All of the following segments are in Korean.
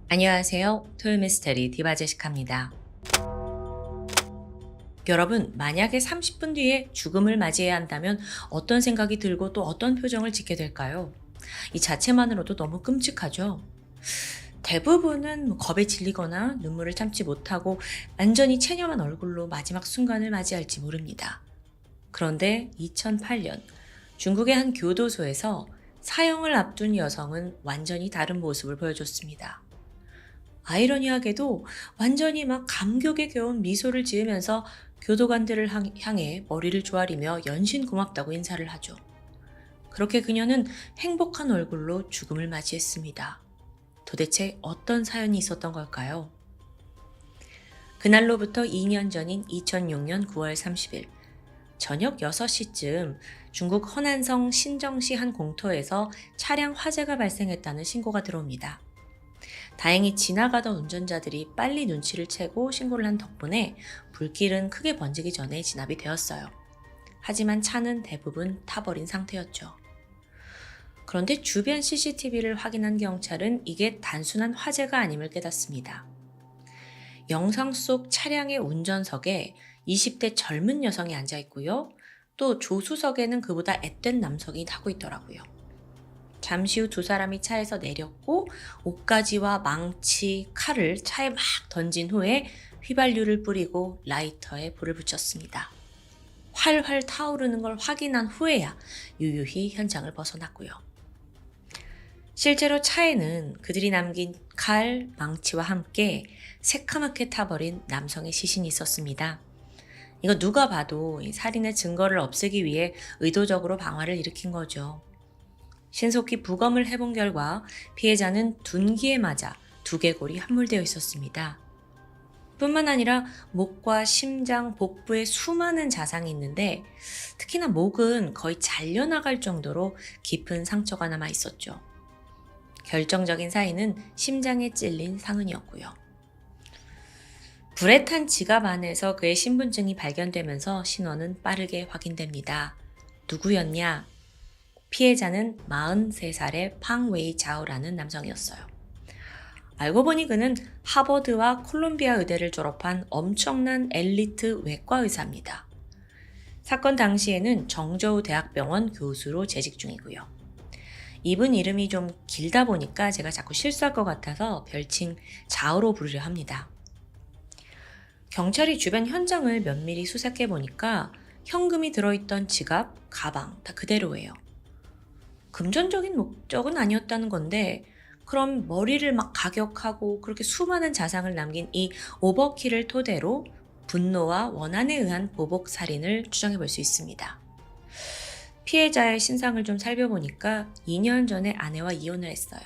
안녕하세요. 토요미스테리 디바제시카입니다. 여러분, 만약에 30분 뒤에 죽음을 맞이해야 한다면 어떤 생각이 들고 또 어떤 표정을 짓게 될까요? 이 자체만으로도 너무 끔찍하죠? 대부분은 겁에 질리거나 눈물을 참지 못하고 완전히 체념한 얼굴로 마지막 순간을 맞이할지 모릅니다. 그런데 2008년 중국의 한 교도소에서 사형을 앞둔 여성은 완전히 다른 모습을 보여줬습니다. 아이러니하게도 완전히 막 감격에 겨운 미소를 지으면서 교도관들을 향해 머리를 조아리며 연신 고맙다고 인사를 하죠. 그렇게 그녀는 행복한 얼굴로 죽음을 맞이했습니다. 도대체 어떤 사연이 있었던 걸까요? 그날로부터 2년 전인 2006년 9월 30일 저녁 6시쯤 중국 허난성 신정시 한 공터에서 차량 화재가 발생했다는 신고가 들어옵니다. 다행히 지나가던 운전자들이 빨리 눈치를 채고 신고를 한 덕분에 불길은 크게 번지기 전에 진압이 되었어요. 하지만 차는 대부분 타버린 상태였죠. 그런데 주변 CCTV를 확인한 경찰은 이게 단순한 화재가 아님을 깨닫습니다. 영상 속 차량의 운전석에 20대 젊은 여성이 앉아 있고요. 또 조수석에는 그보다 앳된 남성이 타고 있더라고요. 잠시 후 두 사람이 차에서 내렸고 옷가지와 망치, 칼을 차에 막 던진 후에 휘발유를 뿌리고 라이터에 불을 붙였습니다. 활활 타오르는 걸 확인한 후에야 유유히 현장을 벗어났고요. 실제로 차에는 그들이 남긴 칼, 망치와 함께 새카맣게 타버린 남성의 시신이 있었습니다. 이거 누가 봐도 살인의 증거를 없애기 위해 의도적으로 방화를 일으킨 거죠. 신속히 부검을 해본 결과 피해자는 둔기에 맞아 두개골이 함몰되어 있었습니다. 뿐만 아니라 목과 심장, 복부에 수많은 자상이 있는데 특히나 목은 거의 잘려나갈 정도로 깊은 상처가 남아 있었죠. 결정적인 사인은 심장에 찔린 상흔이었고요. 불에 탄 지갑 안에서 그의 신분증이 발견되면서 신원은 빠르게 확인됩니다. 누구였냐? 피해자는 43살의 팡웨이 자오라는 남성이었어요. 알고 보니 그는 하버드와 콜롬비아 의대를 졸업한 엄청난 엘리트 외과 의사입니다. 사건 당시에는 정저우 대학병원 교수로 재직 중이고요. 이분 이름이 좀 길다 보니까 제가 자꾸 실수할 것 같아서 별칭 자오로 부르려 합니다. 경찰이 주변 현장을 면밀히 수색해 보니까 현금이 들어있던 지갑, 가방 다 그대로예요. 금전적인 목적은 아니었다는 건데 그럼 머리를 막 가격하고 그렇게 수많은 자상을 남긴 이 오버킬을 토대로 분노와 원한에 의한 보복 살인을 추정해 볼 수 있습니다. 피해자의 신상을 좀 살펴보니까 2년 전에 아내와 이혼을 했어요.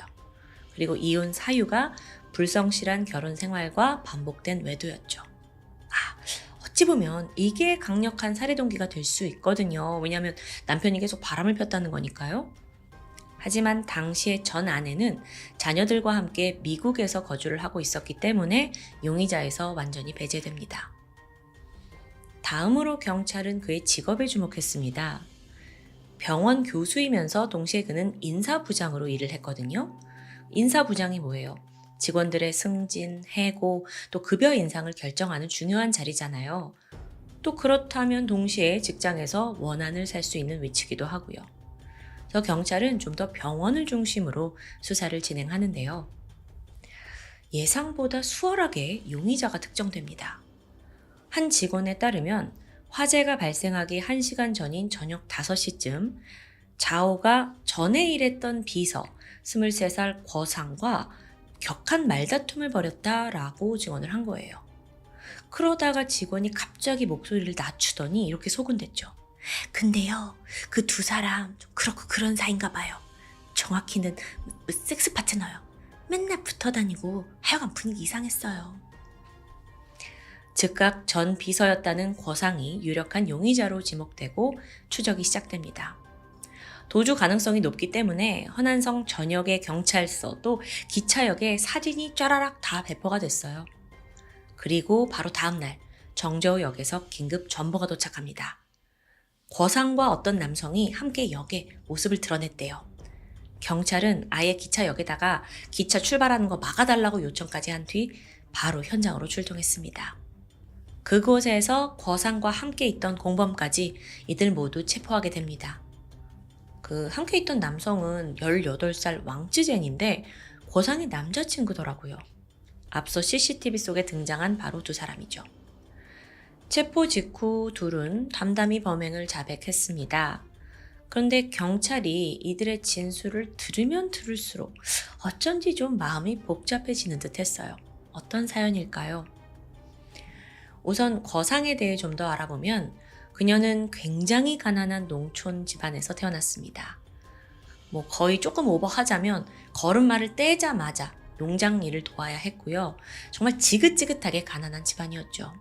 그리고 이혼 사유가 불성실한 결혼 생활과 반복된 외도였죠. 어찌 보면 이게 강력한 살해 동기가 될 수 있거든요. 왜냐하면 남편이 계속 바람을 폈다는 거니까요. 하지만 당시의 전 아내는 자녀들과 함께 미국에서 거주를 하고 있었기 때문에 용의자에서 완전히 배제됩니다. 다음으로 경찰은 그의 직업에 주목했습니다. 병원 교수이면서 동시에 그는 인사부장으로 일을 했거든요. 인사부장이 뭐예요? 직원들의 승진, 해고, 또 급여 인상을 결정하는 중요한 자리잖아요. 또 그렇다면 동시에 직장에서 원한을 살 수 있는 위치기도 하고요. 그래서 경찰은 좀 더 병원을 중심으로 수사를 진행하는데요. 예상보다 수월하게 용의자가 특정됩니다. 한 직원에 따르면 화재가 발생하기 1시간 전인 저녁 5시쯤 자오가 전에 일했던 비서 23살 거상과 격한 말다툼을 벌였다라고 증언을 한 거예요. 그러다가 직원이 갑자기 목소리를 낮추더니 이렇게 소근댔죠. 근데요, 그 두 사람 좀 그렇고 그런 사이인가 봐요. 정확히는 섹스 파트너요. 맨날 붙어 다니고 하여간 분위기 이상했어요. 즉각 전 비서였다는 거상이 유력한 용의자로 지목되고 추적이 시작됩니다. 도주 가능성이 높기 때문에 허난성 전역의 경찰서 또 기차역에 사진이 쫘라락 다 배포가 됐어요. 그리고 바로 다음날 정저우역에서 긴급 전보가 도착합니다. 거상과 어떤 남성이 함께 역에 모습을 드러냈대요. 경찰은 아예 기차역에다가 기차 출발하는 거 막아달라고 요청까지 한 뒤 바로 현장으로 출동했습니다. 그곳에서 거상과 함께 있던 공범까지 이들 모두 체포하게 됩니다. 함께 있던 남성은 18살 왕쯔젠인데 거상의 남자친구더라고요. 앞서 CCTV 속에 등장한 바로 두 사람이죠. 체포 직후 둘은 담담히 범행을 자백했습니다. 그런데 경찰이 이들의 진술을 들으면 들을수록 어쩐지 좀 마음이 복잡해지는 듯 했어요. 어떤 사연일까요? 우선 거상에 대해 좀 더 알아보면 그녀는 굉장히 가난한 농촌 집안에서 태어났습니다. 거의 조금 오버하자면 걸음마를 떼자마자 농장 일을 도와야 했고요. 정말 지긋지긋하게 가난한 집안이었죠.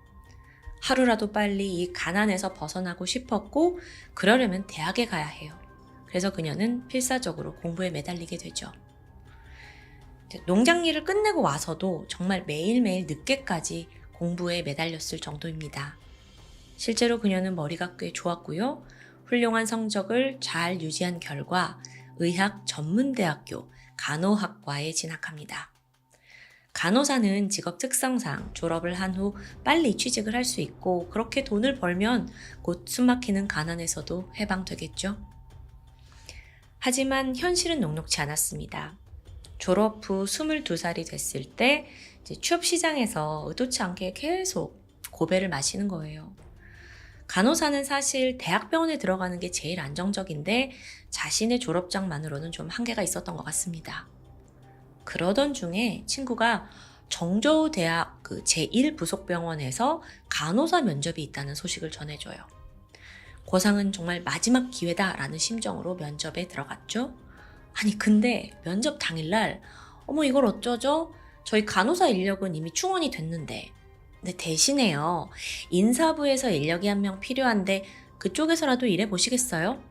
하루라도 빨리 이 가난에서 벗어나고 싶었고 그러려면 대학에 가야 해요. 그래서 그녀는 필사적으로 공부에 매달리게 되죠. 농장 일을 끝내고 와서도 정말 매일매일 늦게까지 공부에 매달렸을 정도입니다. 실제로 그녀는 머리가 꽤 좋았고요. 훌륭한 성적을 잘 유지한 결과 의학 전문대학교 간호학과에 진학합니다. 간호사는 직업 특성상 졸업을 한 후 빨리 취직을 할 수 있고 그렇게 돈을 벌면 곧 숨막히는 가난에서도 해방되겠죠. 하지만 현실은 녹록지 않았습니다. 졸업 후 22살이 됐을 때 취업 시장에서 의도치 않게 계속 고배를 마시는 거예요. 간호사는 사실 대학병원에 들어가는 게 제일 안정적인데 자신의 졸업장만으로는 좀 한계가 있었던 것 같습니다. 그러던 중에 친구가 정저우 대학 제1부속병원에서 간호사 면접이 있다는 소식을 전해줘요. 고상은 정말 마지막 기회다라는 심정으로 면접에 들어갔죠. 아니 근데 면접 당일날 이걸 어쩌죠? 저희 간호사 인력은 이미 충원이 됐는데 근데 대신에요. 인사부에서 인력이 한 명 필요한데 그쪽에서라도 일해보시겠어요?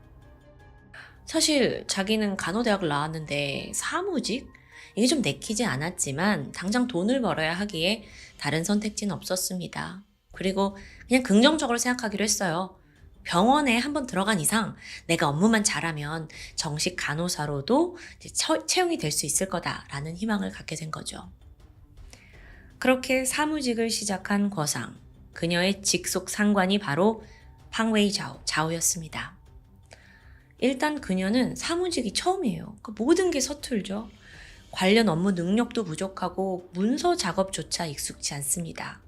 사실 자기는 간호대학을 나왔는데 사무직? 이게 좀 내키지 않았지만 당장 돈을 벌어야 하기에 다른 선택지는 없었습니다. 그리고 그냥 긍정적으로 생각하기로 했어요. 병원에 한번 들어간 이상 내가 업무만 잘하면 정식 간호사로도 채용이 될 수 있을 거다라는 희망을 갖게 된 거죠. 그렇게 사무직을 시작한 거상, 그녀의 직속 상관이 바로 팡웨이 자오였습니다. 일단 그녀는 사무직이 처음이에요. 모든 게 서툴죠. 관련 업무 능력도 부족하고 문서 작업조차 익숙치 않습니다.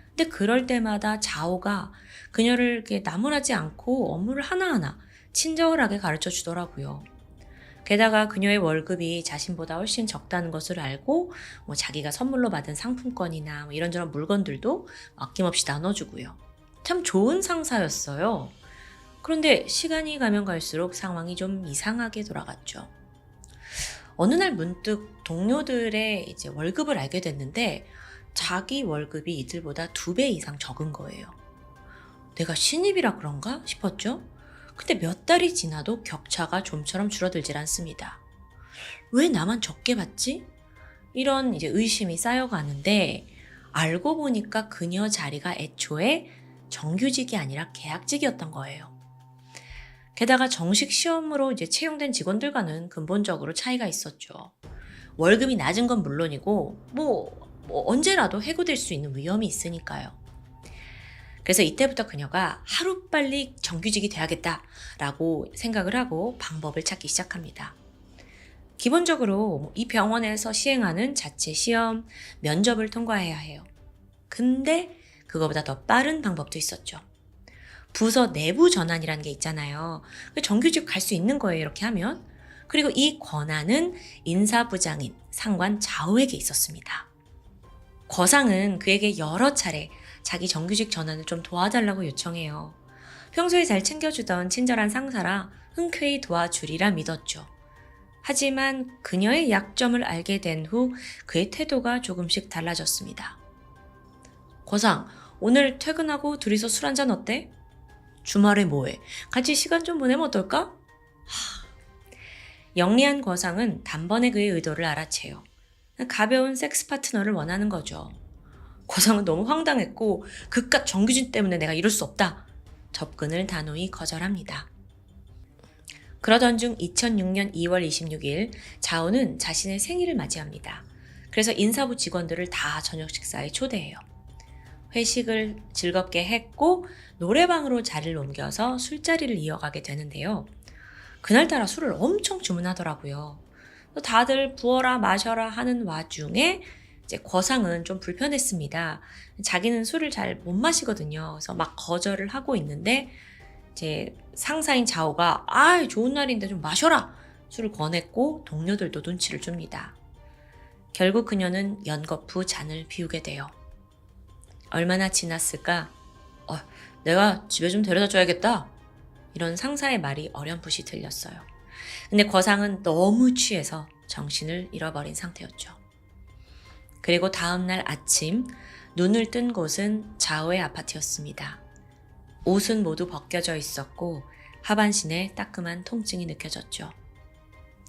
근데 그럴 때마다 자오가 그녀를 이렇게 나무라지 않고 업무를 하나하나 친절하게 가르쳐 주더라고요. 게다가 그녀의 월급이 자신보다 훨씬 적다는 것을 알고 자기가 선물로 받은 상품권이나 이런저런 물건들도 아낌없이 나눠주고요. 참 좋은 상사였어요. 그런데 시간이 가면 갈수록 상황이 좀 이상하게 돌아갔죠. 어느 날 문득 동료들의 월급을 알게 됐는데 자기 월급이 이들보다 2배 이상 적은 거예요. 내가 신입이라 그런가 싶었죠. 근데 몇 달이 지나도 격차가 좀처럼 줄어들질 않습니다. 왜 나만 적게 받지? 이런 의심이 쌓여가는데 알고 보니까 그녀 자리가 애초에 정규직이 아니라 계약직이었던 거예요. 게다가 정식 시험으로 채용된 직원들과는 근본적으로 차이가 있었죠. 월급이 낮은 건 물론이고 언제라도 해고될 수 있는 위험이 있으니까요. 그래서 이때부터 그녀가 하루빨리 정규직이 돼야겠다라고 생각을 하고 방법을 찾기 시작합니다. 기본적으로 이 병원에서 시행하는 자체 시험, 면접을 통과해야 해요. 근데 그거보다 더 빠른 방법도 있었죠. 부서 내부 전환이라는 게 있잖아요. 정규직 갈 수 있는 거예요, 이렇게 하면. 그리고 이 권한은 인사부장인 상관 자오에게 있었습니다. 거상은 그에게 여러 차례 자기 정규직 전환을 좀 도와달라고 요청해요. 평소에 잘 챙겨주던 친절한 상사라 흔쾌히 도와주리라 믿었죠. 하지만 그녀의 약점을 알게 된 후 그의 태도가 조금씩 달라졌습니다. 거상, 오늘 퇴근하고 둘이서 술 한잔 어때? 주말에 뭐해? 같이 시간 좀 보내면 어떨까? 영리한 거상은 단번에 그의 의도를 알아채요. 가벼운 섹스 파트너를 원하는 거죠. 거상은 너무 황당했고 그깟 정규직 때문에 내가 이럴 수 없다. 접근을 단호히 거절합니다. 그러던 중 2006년 2월 26일 자오는 자신의 생일을 맞이합니다. 그래서 인사부 직원들을 다 저녁 식사에 초대해요. 회식을 즐겁게 했고 노래방으로 자리를 옮겨서 술자리를 이어가게 되는데요. 그날따라 술을 엄청 주문하더라고요. 다들 부어라 마셔라 하는 와중에 이제 거상은 좀 불편했습니다. 자기는 술을 잘 못 마시거든요. 그래서 막 거절을 하고 있는데 이제 상사인 자오가 좋은 날인데 좀 마셔라 술을 권했고 동료들도 눈치를 줍니다. 결국 그녀는 연거푸 잔을 비우게 돼요. 얼마나 지났을까? 내가 집에 좀 데려다 줘야겠다. 이런 상사의 말이 어렴풋이 들렸어요. 근데 거상은 너무 취해서 정신을 잃어버린 상태였죠. 그리고 다음날 아침 눈을 뜬 곳은 자오의 아파트였습니다. 옷은 모두 벗겨져 있었고 하반신에 따끔한 통증이 느껴졌죠.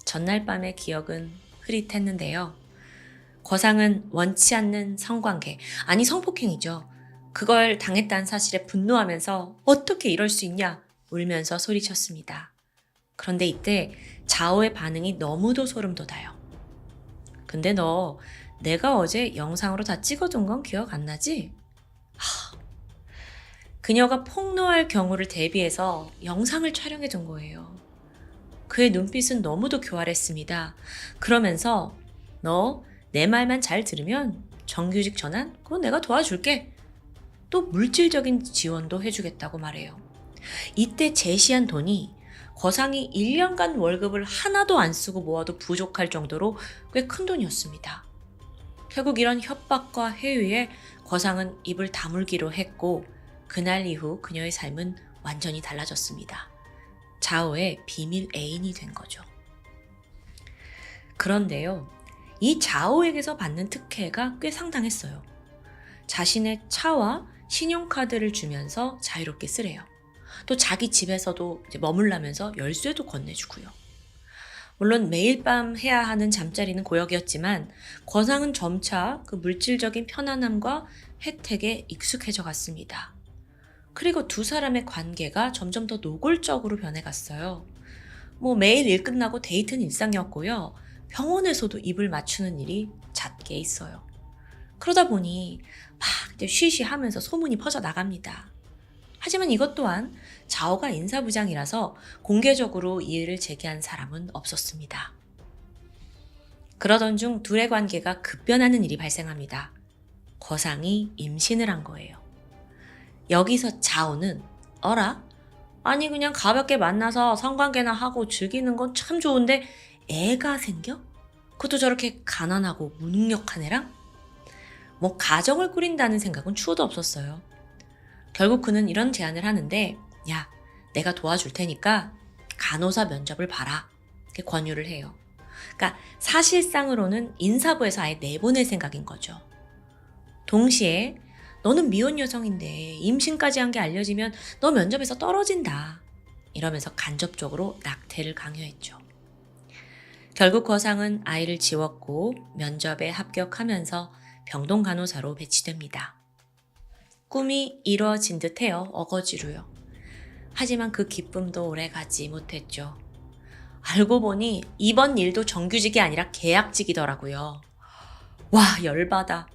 전날 밤의 기억은 흐릿했는데요. 거상은 원치 않는 성관계, 아니 성폭행이죠. 그걸 당했다는 사실에 분노하면서 어떻게 이럴 수 있냐 울면서 소리쳤습니다. 그런데 이때 자오의 반응이 너무도 소름 돋아요. 근데 너 내가 어제 영상으로 다 찍어둔 건 기억 안 나지? 그녀가 폭로할 경우를 대비해서 영상을 촬영해 둔 거예요. 그의 눈빛은 너무도 교활했습니다. 그러면서 너 내 말만 잘 들으면 정규직 전환? 그건 내가 도와줄게. 또 물질적인 지원도 해주겠다고 말해요. 이때 제시한 돈이 거상이 1년간 월급을 하나도 안 쓰고 모아도 부족할 정도로 꽤 큰 돈이었습니다. 결국 이런 협박과 회유에 거상은 입을 다물기로 했고 그날 이후 그녀의 삶은 완전히 달라졌습니다. 자오의 비밀 애인이 된 거죠. 그런데요, 이 자오에게서 받는 특혜가 꽤 상당했어요. 자신의 차와 신용카드를 주면서 자유롭게 쓰래요. 또 자기 집에서도 이제 머물라면서 열쇠도 건네주고요. 물론 매일 밤 해야 하는 잠자리는 고역이었지만 거상은 점차 그 물질적인 편안함과 혜택에 익숙해져 갔습니다. 그리고 두 사람의 관계가 점점 더 노골적으로 변해갔어요. 매일 일 끝나고 데이트는 일상이었고요. 병원에서도 입을 맞추는 일이 잦게 있어요. 그러다 보니 막 이제 쉬쉬하면서 소문이 퍼져나갑니다. 하지만 이것 또한 자오가 인사부장이라서 공개적으로 이의를 제기한 사람은 없었습니다. 그러던 중 둘의 관계가 급변하는 일이 발생합니다. 거상이 임신을 한 거예요. 여기서 자오는 어라? 아니 그냥 가볍게 만나서 성관계나 하고 즐기는 건 참 좋은데 애가 생겨? 그것도 저렇게 가난하고 무능력한 애랑? 가정을 꾸린다는 생각은 추호도 없었어요. 결국 그는 이런 제안을 하는데 야, 내가 도와줄 테니까 간호사 면접을 봐라. 이렇게 권유를 해요. 그러니까 사실상으로는 인사부에서 아예 내보낼 생각인 거죠. 동시에 너는 미혼 여성인데 임신까지 한 게 알려지면 너 면접에서 떨어진다. 이러면서 간접적으로 낙태를 강요했죠. 결국 거상은 아이를 지웠고 면접에 합격하면서 병동 간호사로 배치됩니다. 꿈이 이루어진 듯해요. 어거지로요. 하지만 그 기쁨도 오래가지 못했죠. 알고 보니 이번 일도 정규직이 아니라 계약직이더라고요. 와, 열받아.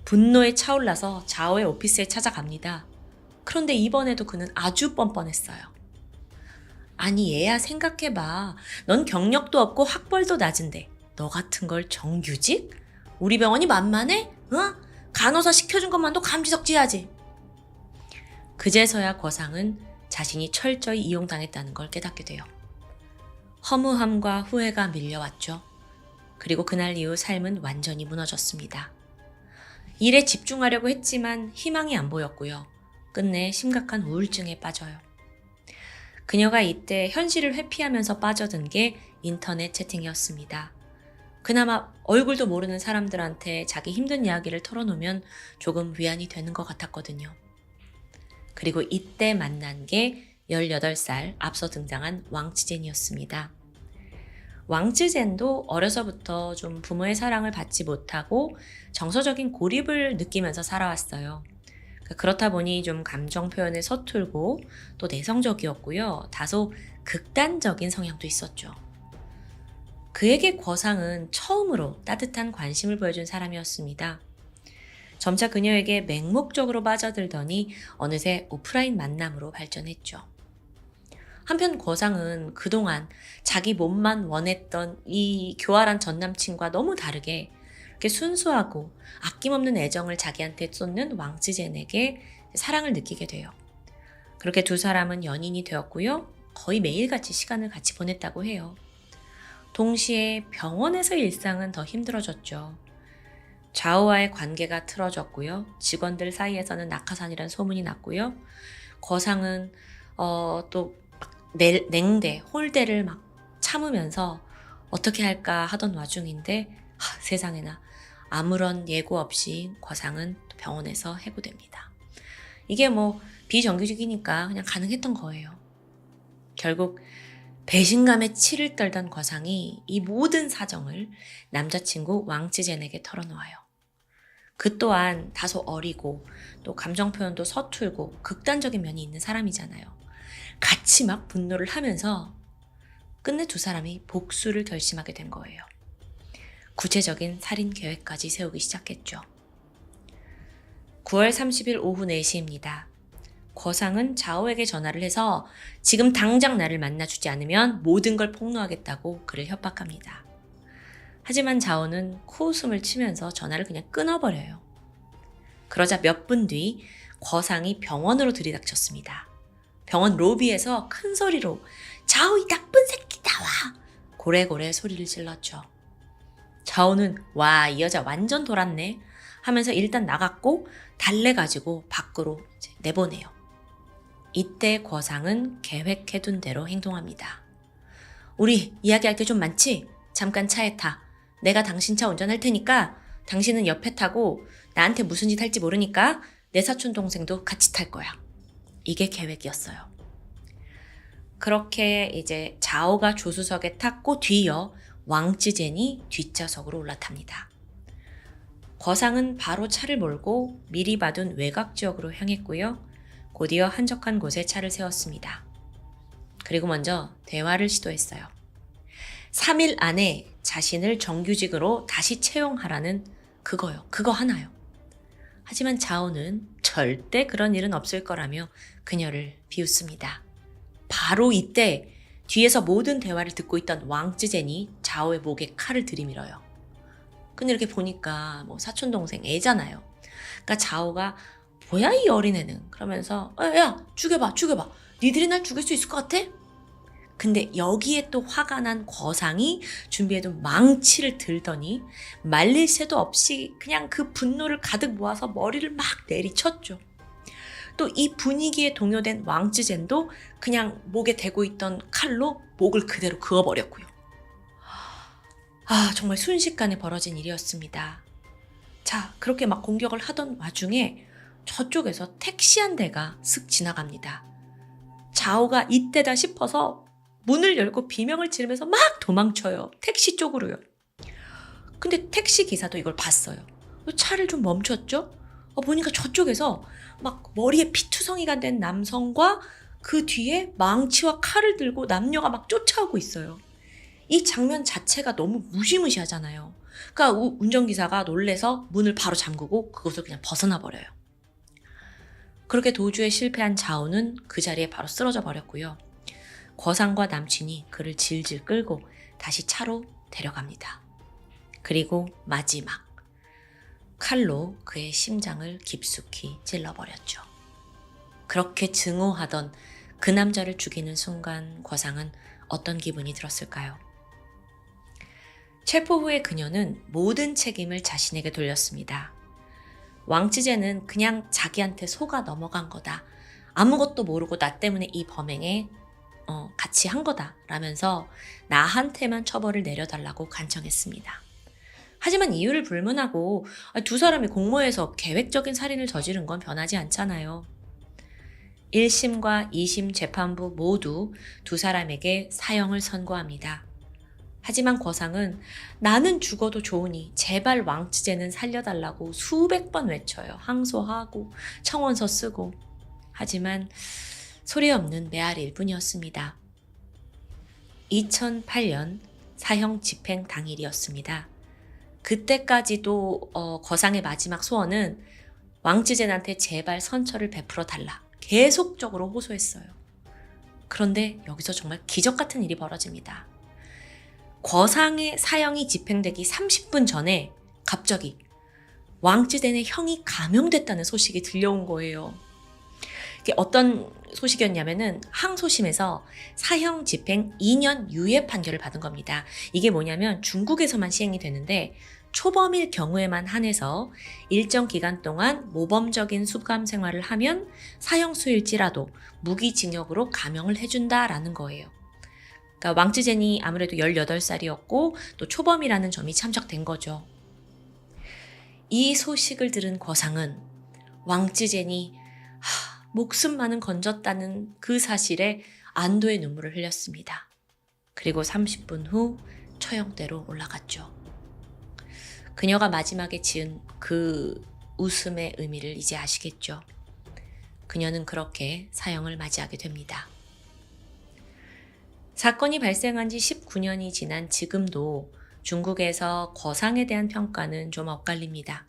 분노에 차올라서 자오의 오피스에 찾아갑니다. 그런데 이번에도 그는 아주 뻔뻔했어요. 아니 얘야 생각해봐. 넌 경력도 없고 학벌도 낮은데 너 같은 걸 정규직? 우리 병원이 만만해? 간호사 시켜준 것만도 감지덕지해야지. 그제서야 거상은 자신이 철저히 이용당했다는 걸 깨닫게 돼요. 허무함과 후회가 밀려왔죠. 그리고 그날 이후 삶은 완전히 무너졌습니다. 일에 집중하려고 했지만 희망이 안 보였고요. 끝내 심각한 우울증에 빠져요. 그녀가 이때 현실을 회피하면서 빠져든 게 인터넷 채팅이었습니다. 그나마 얼굴도 모르는 사람들한테 자기 힘든 이야기를 털어놓으면 조금 위안이 되는 것 같았거든요. 그리고 이때 만난 게 18살 앞서 등장한 왕치젠이었습니다. 왕치젠도 어려서부터 좀 부모의 사랑을 받지 못하고 정서적인 고립을 느끼면서 살아왔어요. 그렇다 보니 좀 감정 표현에 서툴고 또 내성적이었고요. 다소 극단적인 성향도 있었죠. 그에게 거상은 처음으로 따뜻한 관심을 보여준 사람이었습니다. 점차 그녀에게 맹목적으로 빠져들더니 어느새 오프라인 만남으로 발전했죠. 한편 거상은 그동안 자기 몸만 원했던 이 교활한 전남친과 너무 다르게 이렇게 순수하고 아낌없는 애정을 자기한테 쏟는 왕치젠에게 사랑을 느끼게 돼요. 그렇게 두 사람은 연인이 되었고요. 거의 매일같이 시간을 같이 보냈다고 해요. 동시에 병원에서의 일상은 더 힘들어졌죠. 좌우와의 관계가 틀어졌고요. 직원들 사이에서는 낙하산이란 소문이 났고요. 거상은 또 냉대, 홀대를 막 참으면서 어떻게 할까 하던 와중인데 세상에나 아무런 예고 없이 거상은 병원에서 해고됩니다. 이게 뭐 비정규직이니까 그냥 가능했던 거예요. 결국 배신감에 치를 떨던 거상이 이 모든 사정을 남자친구 왕치젠에게 털어놓아요. 그 또한 다소 어리고 또 감정 표현도 서툴고 극단적인 면이 있는 사람이잖아요. 같이 막 분노를 하면서 끝내 두 사람이 복수를 결심하게 된 거예요. 구체적인 살인 계획까지 세우기 시작했죠. 9월 30일 오후 4시입니다. 거상은 자오에게 전화를 해서 지금 당장 나를 만나주지 않으면 모든 걸 폭로하겠다고 그를 협박합니다. 하지만 자오는 코웃음을 치면서 전화를 그냥 끊어버려요. 그러자 몇 분 뒤 거상이 병원으로 들이닥쳤습니다. 병원 로비에서 큰 소리로 자오 이 나쁜 새끼 나와! 고래고래 소리를 질렀죠. 자오는 와, 이 여자 완전 돌았네 하면서 일단 나갔고 달래가지고 밖으로 내보내요. 이때 거상은 계획해둔 대로 행동합니다. 우리 이야기할 게 좀 많지? 잠깐 차에 타. 내가 당신 차 운전할 테니까 당신은 옆에 타고 나한테 무슨 짓 할지 모르니까 내 사촌 동생도 같이 탈 거야. 이게 계획이었어요. 그렇게 이제 자오가 조수석에 탔고 뒤이어 왕치젠이 뒷좌석으로 올라탑니다. 거상은 바로 차를 몰고 미리 봐둔 외곽 지역으로 향했고요. 곧이어 한적한 곳에 차를 세웠습니다. 그리고 먼저 대화를 시도했어요. 3일 안에 자신을 정규직으로 다시 채용하라는 그거요. 그거 하나요. 하지만 자오는 절대 그런 일은 없을 거라며 그녀를 비웃습니다. 바로 이때 뒤에서 모든 대화를 듣고 있던 왕쯔젠이 자오의 목에 칼을 들이밀어요. 근데 이렇게 보니까 뭐 사촌동생 애잖아요. 그러니까 자오가 뭐야 이 어린애는 그러면서 야 죽여봐 니들이 날 죽일 수 있을 것 같아? 근데 여기에 또 화가 난 거상이 준비해둔 망치를 들더니 말릴 새도 없이 그냥 그 분노를 가득 모아서 머리를 막 내리쳤죠. 또 이 분위기에 동요된 왕쯔젠도 그냥 목에 대고 있던 칼로 목을 그대로 그어버렸고요. 정말 순식간에 벌어진 일이었습니다. 자, 그렇게 막 공격을 하던 와중에 저쪽에서 택시 한 대가 슥 지나갑니다. 자오가 이때다 싶어서 문을 열고 비명을 지르면서 막 도망쳐요. 택시 쪽으로요. 근데 택시 기사도 이걸 봤어요. 차를 좀 멈췄죠? 보니까 저쪽에서 막 머리에 피투성이가 된 남성과 그 뒤에 망치와 칼을 들고 남녀가 막 쫓아오고 있어요. 이 장면 자체가 너무 무시무시하잖아요. 그러니까 운전기사가 놀래서 문을 바로 잠그고 그곳을 그냥 벗어나 버려요. 그렇게 도주에 실패한 자오는 그 자리에 바로 쓰러져 버렸고요. 거상과 남친이 그를 질질 끌고 다시 차로 데려갑니다. 그리고 마지막 칼로 그의 심장을 깊숙이 찔러버렸죠. 그렇게 증오하던 그 남자를 죽이는 순간 거상은 어떤 기분이 들었을까요? 체포 후에 그녀는 모든 책임을 자신에게 돌렸습니다. 왕쯔젠은 그냥 자기한테 속아 넘어간 거다. 아무것도 모르고 나 때문에 이 범행에 같이 한 거다 라면서 나한테만 처벌을 내려달라고 간청했습니다. 하지만 이유를 불문하고 두 사람이 공모해서 계획적인 살인을 저지른 건 변하지 않잖아요. 1심과 2심 재판부 모두 두 사람에게 사형을 선고합니다. 하지만 거상은 나는 죽어도 좋으니 제발 왕쯔젠은 살려달라고 수백 번 외쳐요. 항소하고 청원서 쓰고. 하지만 소리 없는 메아리일 뿐이었습니다. 2008년 사형 집행 당일이었습니다. 그때까지도 거상의 마지막 소원은 왕쯔젠한테 제발 선처를 베풀어 달라 계속적으로 호소했어요. 그런데 여기서 정말 기적 같은 일이 벌어집니다. 거상의 사형이 집행되기 30분 전에 갑자기 왕쯔젠의 형이 감형됐다는 소식이 들려온 거예요. 이게 어떤 소식이었냐면은 항소심에서 사형 집행 2년 유예 판결을 받은 겁니다. 이게 뭐냐면 중국에서만 시행이 되는데 초범일 경우에만 한해서 일정 기간 동안 모범적인 수감 생활을 하면 사형수일지라도 무기징역으로 감형을 해준다라는 거예요. 그러니까 왕쯔젠이 아무래도 18살이었고 또 초범이라는 점이 참작된 거죠. 이 소식을 들은 거상은 왕쯔젠이 목숨만은 건졌다는 그 사실에 안도의 눈물을 흘렸습니다. 그리고 30분 후 처형대로 올라갔죠. 그녀가 마지막에 지은 그 웃음의 의미를 이제 아시겠죠. 그녀는 그렇게 사형을 맞이하게 됩니다. 사건이 발생한 지 19년이 지난 지금도 중국에서 거상에 대한 평가는 좀 엇갈립니다.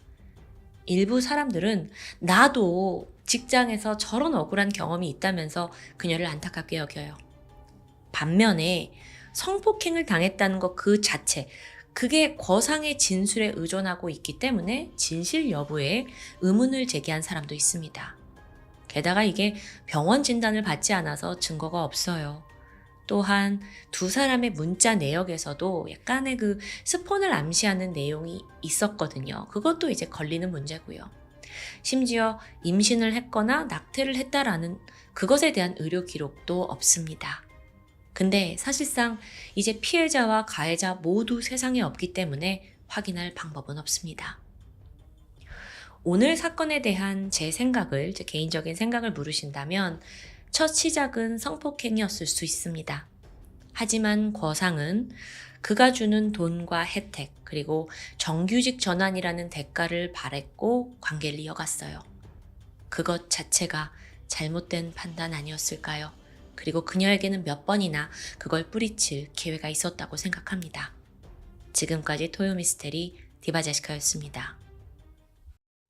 일부 사람들은 나도 직장에서 저런 억울한 경험이 있다면서 그녀를 안타깝게 여겨요. 반면에 성폭행을 당했다는 것 그 자체, 그게 거상의 진술에 의존하고 있기 때문에 진실 여부에 의문을 제기한 사람도 있습니다. 게다가 이게 병원 진단을 받지 않아서 증거가 없어요. 또한 두 사람의 문자 내역에서도 약간의 그 스폰을 암시하는 내용이 있었거든요. 그것도 이제 걸리는 문제고요. 심지어 임신을 했거나 낙태를 했다라는 그것에 대한 의료 기록도 없습니다. 근데 사실상 이제 피해자와 가해자 모두 세상에 없기 때문에 확인할 방법은 없습니다. 오늘 사건에 대한 제 생각을, 제 개인적인 생각을 물으신다면 첫 시작은 성폭행이었을 수 있습니다. 하지만 거상은 그가 주는 돈과 혜택, 그리고 정규직 전환이라는 대가를 바랬고 관계를 이어갔어요. 그것 자체가 잘못된 판단 아니었을까요? 그리고 그녀에게는 몇 번이나 그걸 뿌리칠 기회가 있었다고 생각합니다. 지금까지 토요미스테리 디바제시카였습니다.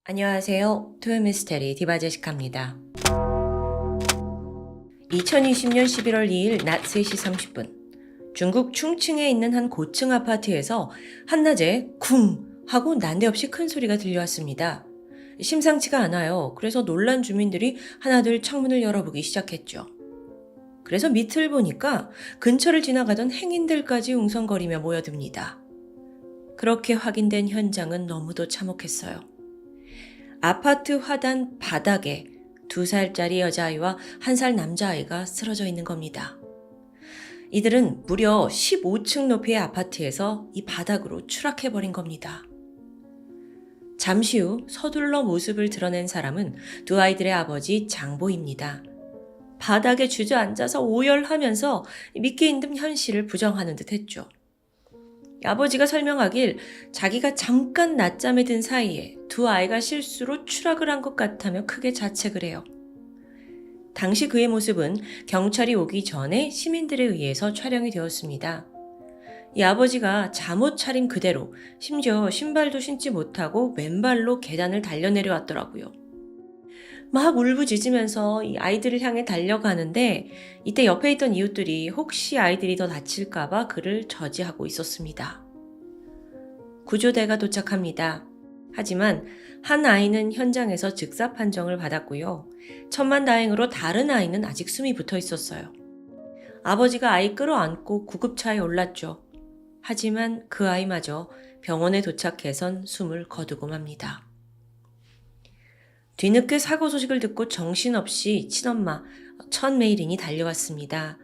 안녕하세요. 토요미스테리 디바제시카입니다. 2020년 11월 2일 낮 3시 30분 중국 충칭에 있는 한 고층 아파트에서 한낮에 쿵 하고 난데없이 큰 소리가 들려왔습니다. 심상치가 않아요. 그래서 놀란 주민들이 하나둘 창문을 열어보기 시작했죠. 그래서 밑을 보니까 근처를 지나가던 행인들까지 웅성거리며 모여듭니다. 그렇게 확인된 현장은 너무도 참혹했어요. 아파트 화단 바닥에 2살짜리 여자아이와 1살 남자아이가 쓰러져 있는 겁니다. 이들은 무려 15층 높이의 아파트에서 이 바닥으로 추락해버린 겁니다. 잠시 후 서둘러 모습을 드러낸 사람은 두 아이들의 아버지 장보입니다. 바닥에 주저앉아서 오열하면서 믿기 힘든 현실을 부정하는 듯 했죠. 아버지가 설명하길 자기가 잠깐 낮잠에 든 사이에 두 아이가 실수로 추락을 한 것 같다며 크게 자책을 해요. 당시 그의 모습은 경찰이 오기 전에 시민들에 의해서 촬영이 되었습니다. 이 아버지가 잠옷 차림 그대로 심지어 신발도 신지 못하고 맨발로 계단을 달려내려왔더라고요. 막 울부짖으면서 이 아이들을 향해 달려가는데 이때 옆에 있던 이웃들이 혹시 아이들이 더 다칠까봐 그를 저지하고 있었습니다. 구조대가 도착합니다. 하지만 한 아이는 현장에서 즉사 판정을 받았고요. 천만다행으로 다른 아이는 아직 숨이 붙어 있었어요. 아버지가 아이 끌어안고 구급차에 올랐죠. 하지만 그 아이마저 병원에 도착해선 숨을 거두고 맙니다. 뒤늦게 사고 소식을 듣고 정신없이 친엄마 천메이린이 달려왔습니다.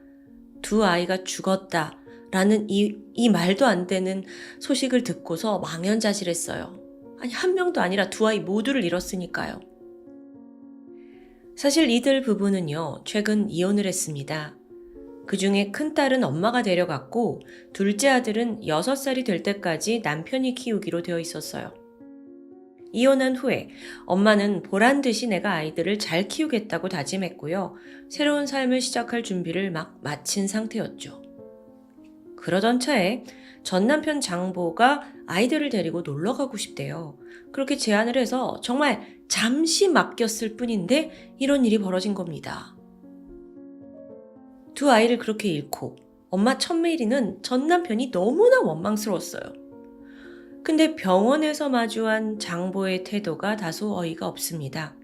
두 아이가 죽었다라는 이 말도 안 되는 소식을 듣고서 망연자실했어요. 아니, 한 명도 아니라 두 아이 모두를 잃었으니까요. 사실 이들 부부는요, 최근 이혼을 했습니다. 그중에 큰딸은 엄마가 데려갔고 둘째 아들은 6살이 될 때까지 남편이 키우기로 되어 있었어요. 이혼한 후에 엄마는 보란듯이 내가 아이들을 잘 키우겠다고 다짐했고요. 새로운 삶을 시작할 준비를 막 마친 상태였죠. 그러던 차에 전 남편 장보가 아이들을 데리고 놀러 가고 싶대요. 그렇게 제안을 해서 정말 잠시 맡겼을 뿐인데 이런 일이 벌어진 겁니다. 두 아이를 그렇게 잃고 엄마 천메이리는 전 남편이 너무나 원망스러웠어요. 근데 병원에서 마주한 장보의 태도가 다소 어이가 없습니다.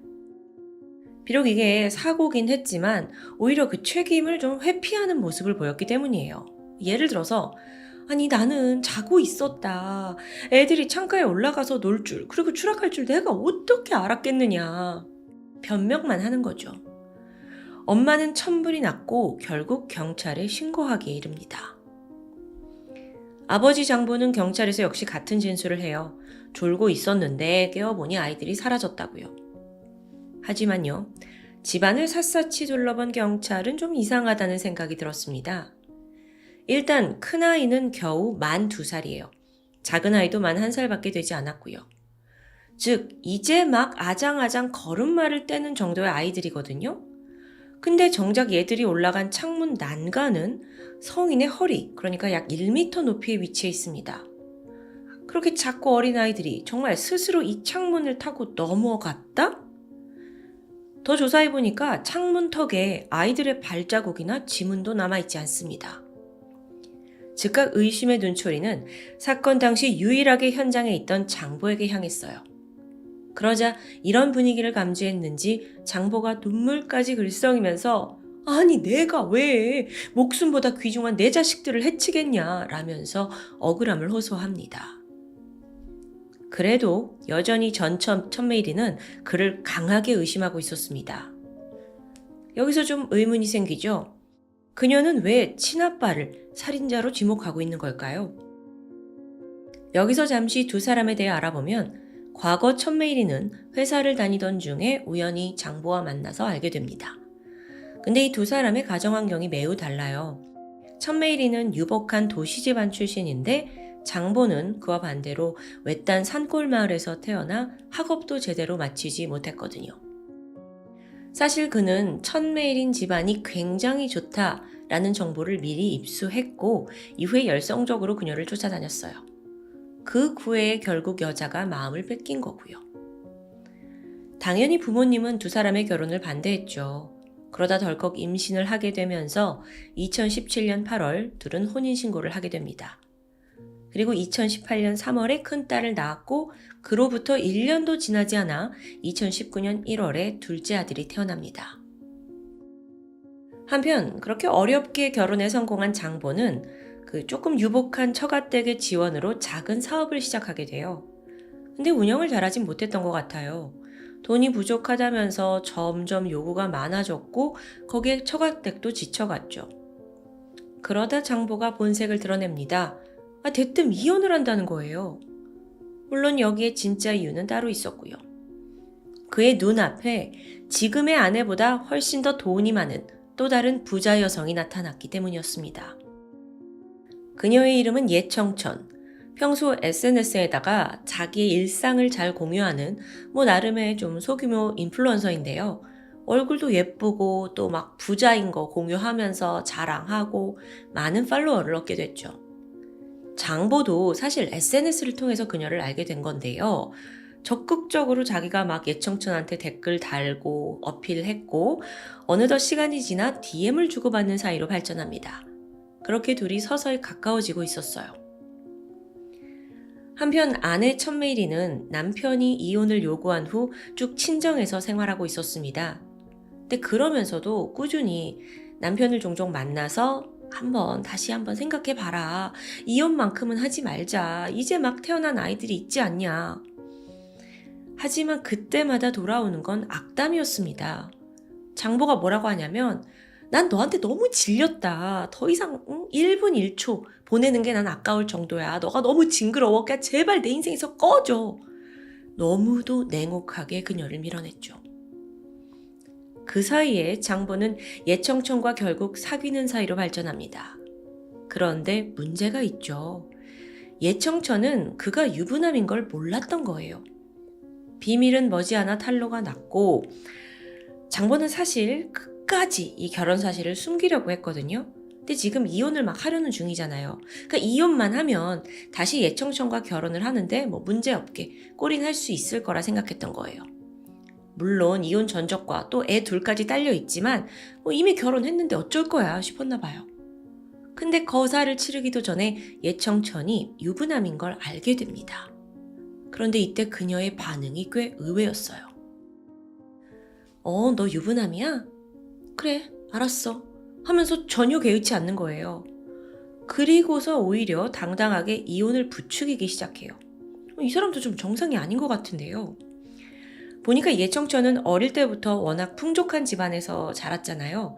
비록 이게 사고긴 했지만 오히려 그 책임을 좀 회피하는 모습을 보였기 때문이에요. 예를 들어서 아니 나는 자고 있었다. 애들이 창가에 올라가서 놀 줄, 그리고 추락할 줄 내가 어떻게 알았겠느냐. 변명만 하는 거죠. 엄마는 천불이 났고 결국 경찰에 신고하기에 이릅니다. 아버지 장보는 경찰에서 역시 같은 진술을 해요. 졸고 있었는데 깨어보니 아이들이 사라졌다고요. 하지만요, 집안을 샅샅이 둘러본 경찰은 좀 이상하다는 생각이 들었습니다. 일단 큰아이는 겨우 만 2살이에요. 작은 아이도 만 1살밖에 되지 않았고요. 즉 이제 막 아장아장 걸음마를 떼는 정도의 아이들이거든요. 근데 정작 얘들이 올라간 창문 난간은 성인의 허리, 그러니까 약 1m 높이에 위치해 있습니다. 그렇게 작고 어린 아이들이 정말 스스로 이 창문을 타고 넘어갔다? 더 조사해보니까 창문턱에 아이들의 발자국이나 지문도 남아있지 않습니다. 즉각 의심의 눈초리는 사건 당시 유일하게 현장에 있던 장보에게 향했어요. 그러자 이런 분위기를 감지했는지 장보가 눈물까지 글썽이면서 아니 내가 왜 목숨보다 귀중한 내 자식들을 해치겠냐 라면서 억울함을 호소합니다. 그래도 여전히 전 천메이리는 그를 강하게 의심하고 있었습니다. 여기서 좀 의문이 생기죠. 그녀는 왜 친아빠를 살인자로 지목하고 있는 걸까요? 여기서 잠시 두 사람에 대해 알아보면 과거 천메이리는 회사를 다니던 중에 우연히 장보와 만나서 알게 됩니다. 근데 이 두 사람의 가정 환경이 매우 달라요. 천메이리는 유복한 도시 집안 출신인데 장보는 그와 반대로 외딴 산골 마을에서 태어나 학업도 제대로 마치지 못했거든요. 사실 그는 천메이린 집안이 굉장히 좋다라는 정보를 미리 입수했고 이후에 열성적으로 그녀를 쫓아다녔어요. 그 구애에 결국 여자가 마음을 뺏긴 거고요. 당연히 부모님은 두 사람의 결혼을 반대했죠. 그러다 덜컥 임신을 하게 되면서 2017년 8월 둘은 혼인신고를 하게 됩니다. 그리고 2018년 3월에 큰딸을 낳았고 그로부터 1년도 지나지 않아 2019년 1월에 둘째 아들이 태어납니다. 한편 그렇게 어렵게 결혼에 성공한 장보는 그 조금 유복한 처가댁의 지원으로 작은 사업을 시작하게 돼요. 근데 운영을 잘하진 못했던 것 같아요. 돈이 부족하다면서 점점 요구가 많아졌고 거기에 처가댁도 지쳐갔죠. 그러다 장보가 본색을 드러냅니다. 대뜸 이혼을 한다는 거예요. 물론 여기에 진짜 이유는 따로 있었고요. 그의 눈앞에 지금의 아내보다 훨씬 더 돈이 많은 또 다른 부자 여성이 나타났기 때문이었습니다. 그녀의 이름은 예청천. 평소 SNS에다가 자기의 일상을 잘 공유하는 나름의 좀 소규모 인플루언서인데요. 얼굴도 예쁘고 또 막 부자인 거 공유하면서 자랑하고 많은 팔로워를 얻게 됐죠. 장보도 사실 SNS를 통해서 그녀를 알게 된 건데요. 적극적으로 자기가 막 예청천한테 댓글 달고 어필했고 어느덧 시간이 지나 DM을 주고받는 사이로 발전합니다. 그렇게 둘이 서서히 가까워지고 있었어요. 한편 아내 천메이리는 남편이 이혼을 요구한 후 쭉 친정에서 생활하고 있었습니다. 근데 그러면서도 꾸준히 남편을 종종 만나서 다시 한번 생각해봐라. 이혼만큼은 하지 말자. 이제 막 태어난 아이들이 있지 않냐. 하지만 그때마다 돌아오는 건 악담이었습니다. 장보가 뭐라고 하냐면 난 너한테 너무 질렸다. 더 이상 1분 1초 보내는 게 난 아까울 정도야. 너가 너무 징그러워. 그냥 제발 내 인생에서 꺼져. 너무도 냉혹하게 그녀를 밀어냈죠. 그 사이에 장보는 예청천과 결국 사귀는 사이로 발전합니다. 그런데 문제가 있죠. 예청천은 그가 유부남인 걸 몰랐던 거예요. 비밀은 머지않아 탄로가 났고 장보는 사실 끝까지 이 결혼 사실을 숨기려고 했거든요. 근데 지금 이혼을 막 하려는 중이잖아요. 그러니까 이혼만 하면 다시 예청천과 결혼을 하는데 뭐 문제없게 골인할 수 있을 거라 생각했던 거예요. 물론 이혼 전적과 또 애 둘까지 딸려 있지만 뭐 이미 결혼했는데 어쩔 거야 싶었나 봐요. 근데 거사를 치르기도 전에 예청천이 유부남인 걸 알게 됩니다. 그런데 이때 그녀의 반응이 꽤 의외였어요. 너 유부남이야? 그래, 알았어. 하면서 전혀 개의치 않는 거예요. 그리고서 오히려 당당하게 이혼을 부추기기 시작해요. 이 사람도 좀 정상이 아닌 것 같은데요. 보니까 예청천은 어릴 때부터 워낙 풍족한 집안에서 자랐잖아요.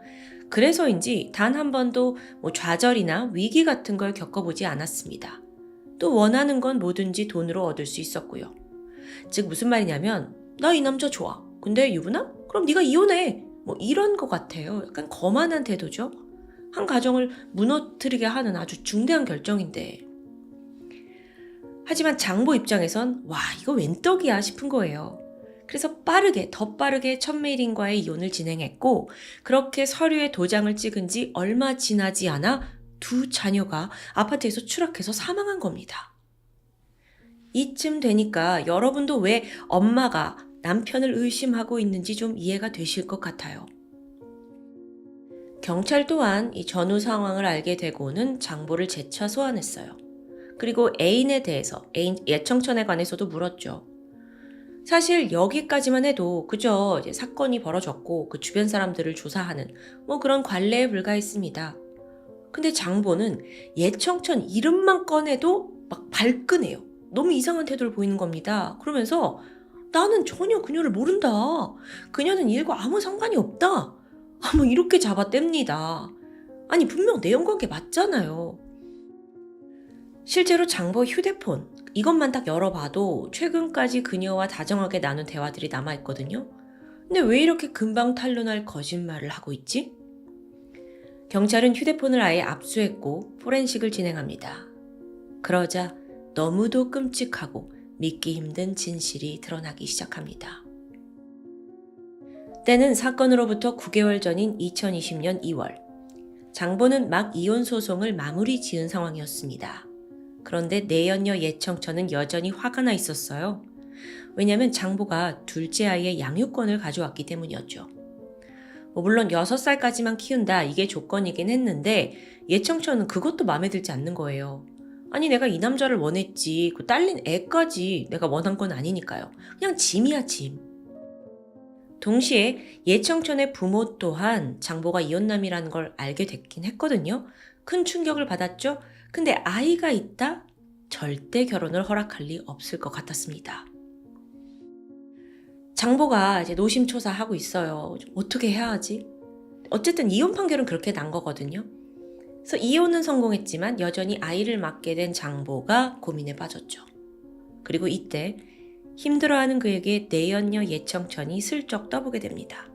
그래서인지 단 한 번도 뭐 좌절이나 위기 같은 걸 겪어보지 않았습니다. 또 원하는 건 뭐든지 돈으로 얻을 수 있었고요. 즉 무슨 말이냐면 나 이 남자 좋아. 근데 유부남? 그럼 네가 이혼해. 뭐 이런 것 같아요. 약간 거만한 태도죠. 한 가정을 무너뜨리게 하는 아주 중대한 결정인데. 하지만 장보 입장에선 와 이거 웬 떡이야 싶은 거예요. 그래서 더 빠르게 천메일인과의 이혼을 진행했고 그렇게 서류에 도장을 찍은 지 얼마 지나지 않아 두 자녀가 아파트에서 추락해서 사망한 겁니다. 이쯤 되니까 여러분도 왜 엄마가 남편을 의심하고 있는지 좀 이해가 되실 것 같아요. 경찰 또한 이 전후 상황을 알게 되고는 장보를 재차 소환했어요. 그리고 애인에 대해서, 애인 예청천에 관해서도 물었죠. 사실 여기까지만 해도 그저 이제 사건이 벌어졌고 그 주변 사람들을 조사하는 뭐 그런 관례에 불과했습니다. 근데 장보는 예청천 이름만 꺼내도 막 발끈해요. 너무 이상한 태도를 보이는 겁니다. 그러면서 나는 전혀 그녀를 모른다. 그녀는 일과 아무 상관이 없다. 뭐 이렇게 잡아댑니다. 아니 분명 내연관계 맞잖아요. 실제로 장보 휴대폰 이것만 딱 열어봐도 최근까지 그녀와 다정하게 나눈 대화들이 남아있거든요. 근데 왜 이렇게 금방 탄로날 거짓말을 하고 있지? 경찰은 휴대폰을 아예 압수했고 포렌식을 진행합니다. 그러자 너무도 끔찍하고 믿기 힘든 진실이 드러나기 시작합니다. 때는 사건으로부터 9개월 전인 2020년 2월. 장보는 막 이혼 소송을 마무리 지은 상황이었습니다. 그런데 내연녀 예청천은 여전히 화가 나 있었어요. 왜냐하면 장보가 둘째 아이의 양육권을 가져왔기 때문이었죠. 물론 6살까지만 키운다 이게 조건이긴 했는데 예청천은 그것도 마음에 들지 않는 거예요. 아니 내가 이 남자를 원했지 그 딸린 애까지 내가 원한 건 아니니까요. 그냥 짐이야 짐. 동시에 예청천의 부모 또한 장보가 이혼남이라는 걸 알게 됐긴 했거든요. 큰 충격을 받았죠. 근데 아이가 있다? 절대 결혼을 허락할 리 없을 것 같았습니다. 장보가 이제 노심초사하고 있어요. 어떻게 해야 하지? 어쨌든 이혼 판결은 그렇게 난 거거든요. 그래서 이혼은 성공했지만 여전히 아이를 맡게 된 장보가 고민에 빠졌죠. 그리고 이때 힘들어하는 그에게 내연녀 예청천이 슬쩍 떠보게 됩니다.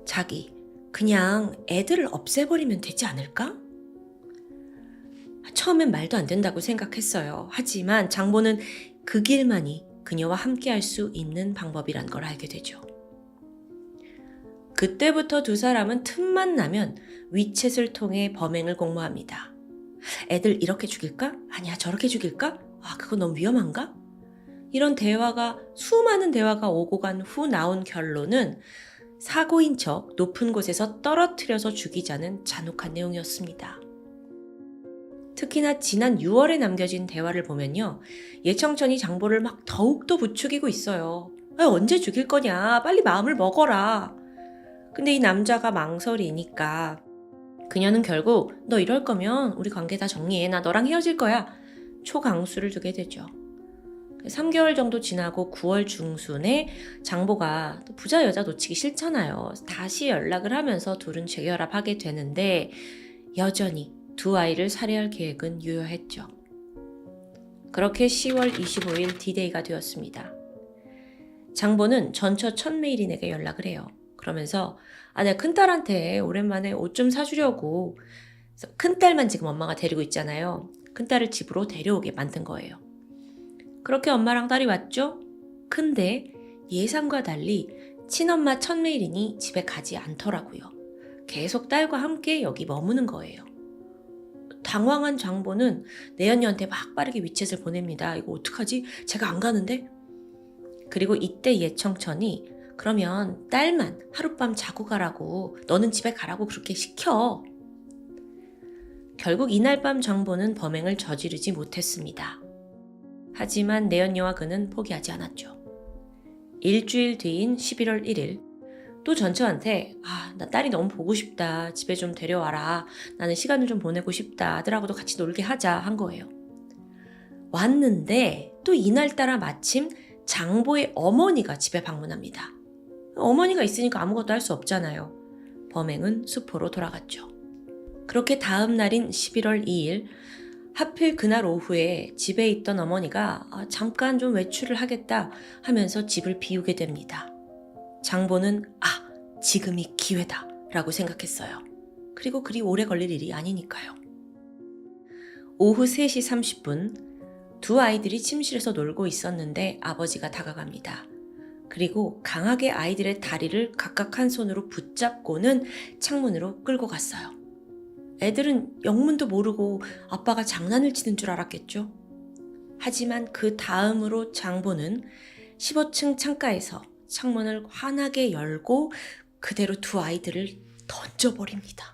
자기, 그냥 애들을 없애버리면 되지 않을까? 처음엔 말도 안 된다고 생각했어요. 하지만 장보는 그 길만이 그녀와 함께 할 수 있는 방법이란 걸 알게 되죠. 그때부터 두 사람은 틈만 나면 위챗을 통해 범행을 공모합니다. 애들 이렇게 죽일까? 아니야 저렇게 죽일까? 그거 너무 위험한가? 이런 수많은 대화가 오고 간 후 나온 결론은 사고인 척 높은 곳에서 떨어뜨려서 죽이자는 잔혹한 내용이었습니다. 특히나 지난 6월에 남겨진 대화를 보면요. 예청천이 장보를 막 더욱더 부추기고 있어요. 언제 죽일 거냐? 빨리 마음을 먹어라. 근데 이 남자가 망설이니까 그녀는 결국 너 이럴 거면 우리 관계 다 정리해. 나 너랑 헤어질 거야. 초강수를 두게 되죠. 3개월 정도 지나고 9월 중순에 장보가 부자 여자 놓치기 싫잖아요. 다시 연락을 하면서 둘은 재결합하게 되는데 여전히 두 아이를 살해할 계획은 유효했죠. 그렇게 10월 25일 D-Day가 되었습니다. 장보는 전처 천메일인에게 연락을 해요. 그러면서 내가 큰딸한테 오랜만에 옷 좀 사주려고 큰딸만 지금 엄마가 데리고 있잖아요. 큰딸을 집으로 데려오게 만든 거예요. 그렇게 엄마랑 딸이 왔죠? 근데 예상과 달리 친엄마 천메일인이 집에 가지 않더라고요. 계속 딸과 함께 여기 머무는 거예요. 당황한 장보는 내연녀한테 막 빠르게 위챗을 보냅니다. 이거 어떡하지? 제가 안 가는데? 그리고 이때 예청천이 그러면 딸만 하룻밤 자고 가라고, 너는 집에 가라고 그렇게 시켜. 결국 이날 밤 장보는 범행을 저지르지 못했습니다. 하지만 내연녀와 그는 포기하지 않았죠. 일주일 뒤인 11월 1일 또 전처한테 나 딸이 너무 보고 싶다. 집에 좀 데려와라. 나는 시간을 좀 보내고 싶다. 아들하고도 같이 놀게 하자 한 거예요. 왔는데 또 이날따라 마침 장보의 어머니가 집에 방문합니다. 어머니가 있으니까 아무것도 할 수 없잖아요. 범행은 수포로 돌아갔죠. 그렇게 다음 날인 11월 2일 하필 그날 오후에 집에 있던 어머니가 잠깐 좀 외출을 하겠다 하면서 집을 비우게 됩니다. 장보는 지금이 기회다 라고 생각했어요. 그리고 그리 오래 걸릴 일이 아니니까요. 오후 3시 30분 두 아이들이 침실에서 놀고 있었는데 아버지가 다가갑니다. 그리고 강하게 아이들의 다리를 각각 한 손으로 붙잡고는 창문으로 끌고 갔어요. 애들은 영문도 모르고 아빠가 장난을 치는 줄 알았겠죠. 하지만 그 다음으로 장보는 15층 창가에서 창문을 환하게 열고 그대로 두 아이들을 던져버립니다.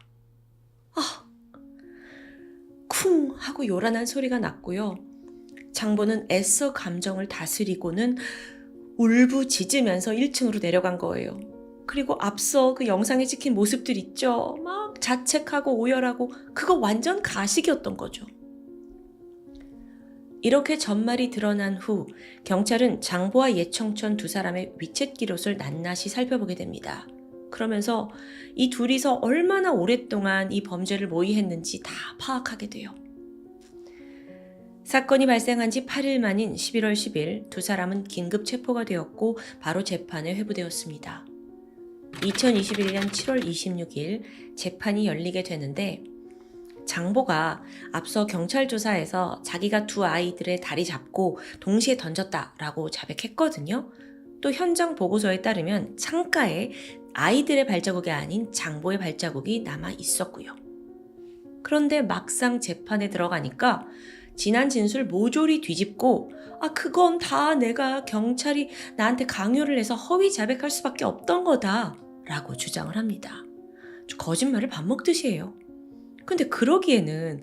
쿵 하고 요란한 소리가 났고요. 장보는 애써 감정을 다스리고는 울부짖으면서 1층으로 내려간 거예요. 그리고 앞서 그 영상에 찍힌 모습들 있죠. 막 자책하고 오열하고 그거 완전 가식이었던 거죠. 이렇게 전말이 드러난 후 경찰은 장보와 예청천 두 사람의 위챗 기록을 낱낱이 살펴보게 됩니다. 그러면서 이 둘이서 얼마나 오랫동안 이 범죄를 모의했는지 다 파악하게 돼요. 사건이 발생한 지 8일 만인 11월 10일 두 사람은 긴급 체포가 되었고 바로 재판에 회부되었습니다. 2021년 7월 26일 재판이 열리게 되는데 장보가 앞서 경찰 조사에서 자기가 두 아이들의 다리 잡고 동시에 던졌다라고 자백했거든요. 또 현장 보고서에 따르면 창가에 아이들의 발자국이 아닌 장보의 발자국이 남아 있었고요. 그런데 막상 재판에 들어가니까 지난 진술 모조리 뒤집고 그건 다 내가 경찰이 나한테 강요를 해서 허위 자백할 수밖에 없던 거다 라고 주장을 합니다. 거짓말을 밥 먹듯이 해요. 근데 그러기에는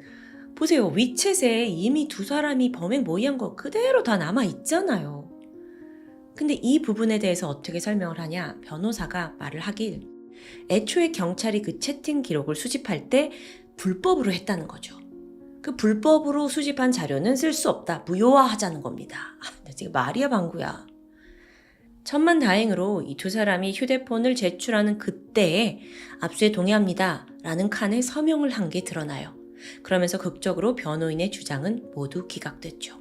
보세요. 위챗에 이미 두 사람이 범행 모의한 거 그대로 다 남아 있잖아요. 근데 이 부분에 대해서 어떻게 설명을 하냐? 변호사가 말을 하길 애초에 경찰이 그 채팅 기록을 수집할 때 불법으로 했다는 거죠. 그 불법으로 수집한 자료는 쓸 수 없다. 무효화하자는 겁니다. 지금 말이야 방구야. 천만다행으로 이 두 사람이 휴대폰을 제출하는 그때에 압수에 동의합니다 라는 칸에 서명을 한 게 드러나요. 그러면서 극적으로 변호인의 주장은 모두 기각됐죠.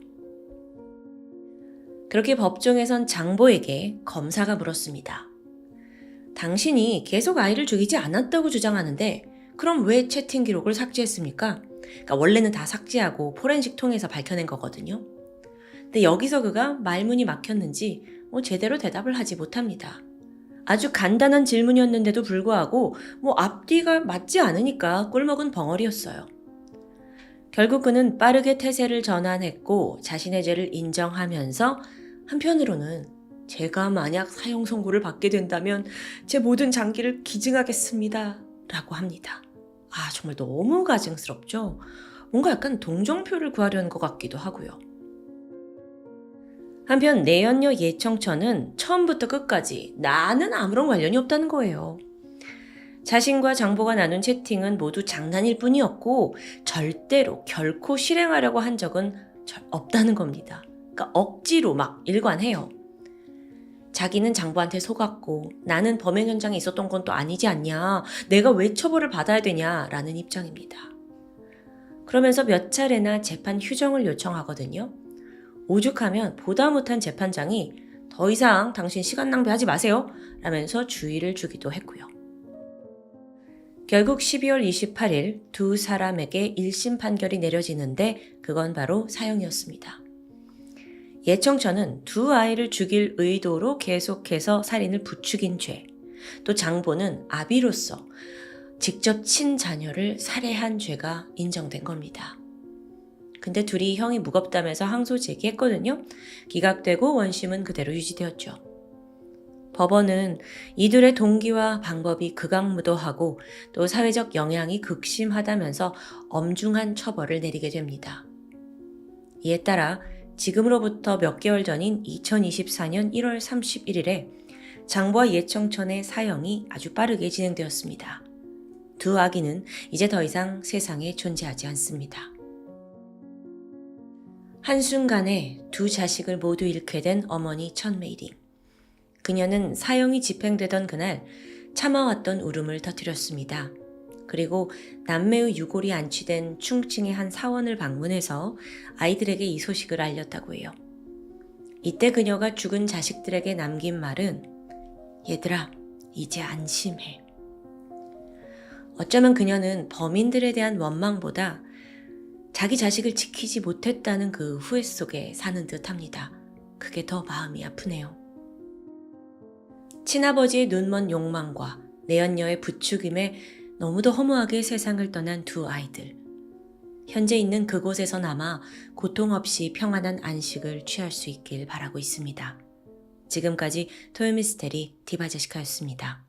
그렇게 법정에선 장보에게 검사가 물었습니다. 당신이 계속 아이를 죽이지 않았다고 주장하는데 그럼 왜 채팅 기록을 삭제했습니까? 그러니까 원래는 다 삭제하고 포렌식 통해서 밝혀낸 거거든요. 근데 여기서 그가 말문이 막혔는지 제대로 대답을 하지 못합니다. 아주 간단한 질문이었는데도 불구하고 앞뒤가 맞지 않으니까 꿀먹은 벙어리였어요. 결국 그는 빠르게 태세를 전환했고 자신의 죄를 인정하면서 한편으로는 제가 만약 사형 선고를 받게 된다면 제 모든 장기를 기증하겠습니다 라고 합니다. 정말 너무 가증스럽죠? 뭔가 약간 동정표를 구하려는 것 같기도 하고요. 한편 내연녀 예청천은 처음부터 끝까지 나는 아무런 관련이 없다는 거예요. 자신과 장보가 나눈 채팅은 모두 장난일 뿐이었고 절대로 결코 실행하려고 한 적은 없다는 겁니다. 그러니까 억지로 막 일관해요. 자기는 장보한테 속았고 나는 범행 현장에 있었던 건 또 아니지 않냐. 내가 왜 처벌을 받아야 되냐라는 입장입니다. 그러면서 몇 차례나 재판 휴정을 요청하거든요. 오죽하면 보다 못한 재판장이 더 이상 당신 시간 낭비하지 마세요 라면서 주의를 주기도 했고요. 결국 12월 28일 두 사람에게 1심 판결이 내려지는데 그건 바로 사형이었습니다. 예청천은 두 아이를 죽일 의도로 계속해서 살인을 부추긴 죄, 또 장보는 아비로서 직접 친자녀를 살해한 죄가 인정된 겁니다. 근데 둘이 형이 무겁다면서 항소 제기했거든요. 기각되고 원심은 그대로 유지되었죠. 법원은 이들의 동기와 방법이 극악무도하고 또 사회적 영향이 극심하다면서 엄중한 처벌을 내리게 됩니다. 이에 따라 지금으로부터 몇 개월 전인 2024년 1월 31일에 장부와 예청천의 사형이 아주 빠르게 진행되었습니다. 두 아기는 이제 더 이상 세상에 존재하지 않습니다. 한순간에 두 자식을 모두 잃게 된 어머니 천메이리. 그녀는 사형이 집행되던 그날 참아왔던 울음을 터뜨렸습니다. 그리고 남매의 유골이 안치된 충칭의 한 사원을 방문해서 아이들에게 이 소식을 알렸다고 해요. 이때 그녀가 죽은 자식들에게 남긴 말은 얘들아, 이제 안심해. 어쩌면 그녀는 범인들에 대한 원망보다 자기 자식을 지키지 못했다는 그 후회 속에 사는 듯합니다. 그게 더 마음이 아프네요. 친아버지의 눈먼 욕망과 내연녀의 부추김에 너무도 허무하게 세상을 떠난 두 아이들. 현재 있는 그곳에서나마 고통 없이 평안한 안식을 취할 수 있길 바라고 있습니다. 지금까지 토요미스테리 디바제시카였습니다.